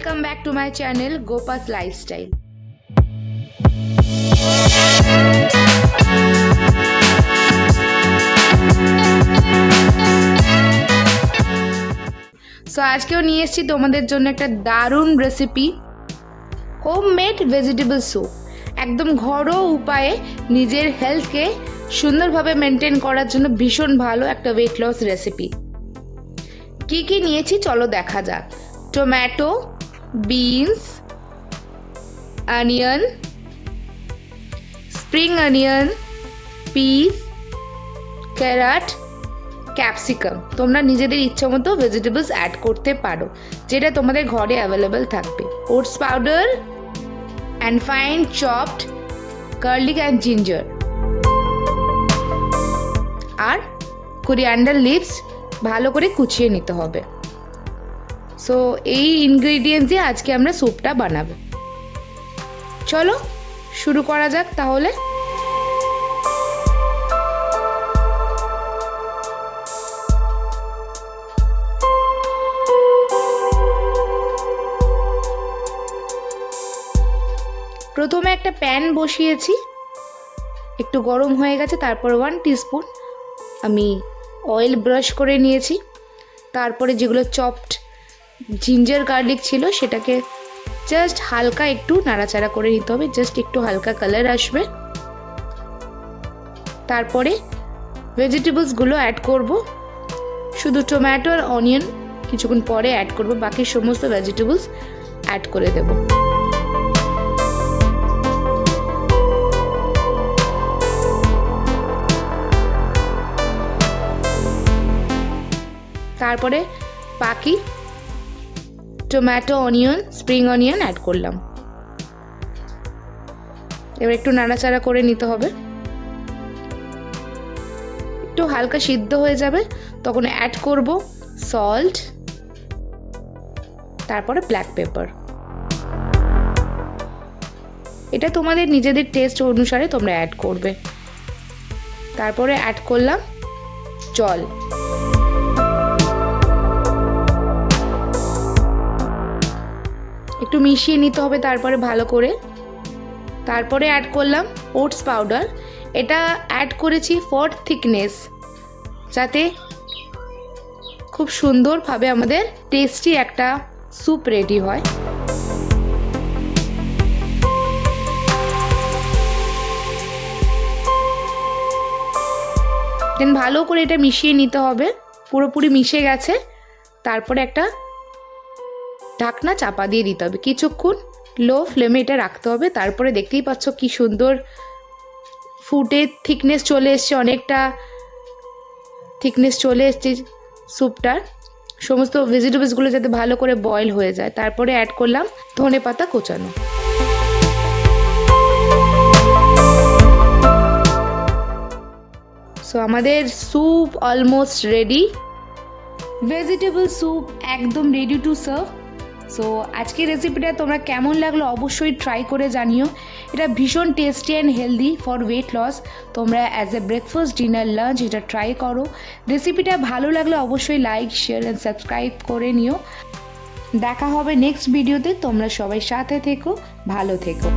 welcome back to my channel Gopazz lifestyle. So আজকেও নিয়ে এসেছি তোমাদের জন্য একটা দারুণ রেসিপি, হোমমেড ভেজিটেবল স্যুপ। একদম ঘরোয়া উপায়ে নিজের হেলথকে সুন্দরভাবে মেনটেন করার জন্য ভীষণ ভালো একটা ওয়েট লস রেসিপি। কি কি নিয়েছি চলো দেখা যাক। Tomato, beans, onion, spring onion, piece, carrot, capsicum. তোমরা নিজেদের ইচ্ছা মতো ভেজিটেবলস অ্যাড করতে পারো, যেটা তোমাদের ঘরে অ্যাভেলেবেল থাকবে। Oats powder and fine chopped garlic and ginger, আর কোরিয়ান্ডার লিভস ভালো করে কুচিয়ে নিতে হবে। সো এই ইনগ্রেডিয়েন্টস দিয়ে আজকে আমরা স্যুপটা বানাবো। চলো শুরু করা যাক তাহলে। প্রথমে একটা প্যান বসিয়েছি, একটু গরম হয়ে গেছে। তারপর 1 টিস্পুন আমি অয়েল ব্রাশ করে নিয়েছি। তারপরে যেগুলো চপড জিঞ্জার গার্লিক ছিল সেটাকে জাস্ট হালকা একটু নাড়াচাড়া করে নিতে হবে, জাস্ট একটু হালকা কালার আসবে। তারপরে ভেজিটেবলসগুলো অ্যাড করব। শুধু টমেটো আর অনিয়ন কিছুক্ষণ পরে অ্যাড করব, বাকি সমস্ত ভেজিটেবলস অ্যাড করে দেব। তারপরে বাকি tomato, onion, spring onion add করলাম। এবার একটু নাড়াচাড়া করে নিতে হবে। একটু হালকা সিদ্ধ হয়ে যাবে তখন অ্যাড করব সল্ট, তারপরে ব্ল্যাক পেপার। এটা তোমাদের নিজেদের টেস্ট অনুসারে তোমরা অ্যাড করবে। তারপরে অ্যাড করলাম জল। একটু মিশিয়ে নিতে হবে তারপরে ভালো করে। তারপরে অ্যাড করলাম ওটস পাউডার। এটা অ্যাড করেছি ফর থিকনেস, যাতে খুব সুন্দরভাবে আমাদের টেস্টি একটা স্যুপ রেডি হয়। দেন ভালো করে এটা মিশিয়ে নিতে হবে। পুরোপুরি মিশে গেছে। তারপরে একটা ঢাকনা চাপা দিয়ে দিতে হবে, কিছুক্ষণ লো ফ্লেমে এটা রাখতে হবে। তারপরে দেখতেই পাচ্ছ কি সুন্দর ফুটে থিকনেস চলে এসছে, অনেকটা থিকনেস চলে এসছে স্যুপটার। সমস্ত ভেজিটেবলসগুলো যাতে ভালো করে বয়েল হয়ে যায়। তারপরে অ্যাড করলাম ধনেপাতা কোচানো। সো আমাদের soup almost ready. Vegetable soup একদম রেডি টু সার্ভ। সো আজকের রেসিপিটা তোমরা কেমন লাগলো অবশ্যই ট্রাই করে জানিও। এটা ভীষণ tasty and healthy for weight loss. তোমরা as a breakfast, dinner, lunch এটা ট্রাই করো। রেসিপিটা ভালো লাগলে অবশ্যই লাইক, শেয়ার অ্যান্ড সাবস্ক্রাইব করে নিও। দেখা হবে নেক্সট ভিডিওতে। তোমরা সবাই সাথে থেকো, ভালো থেকো।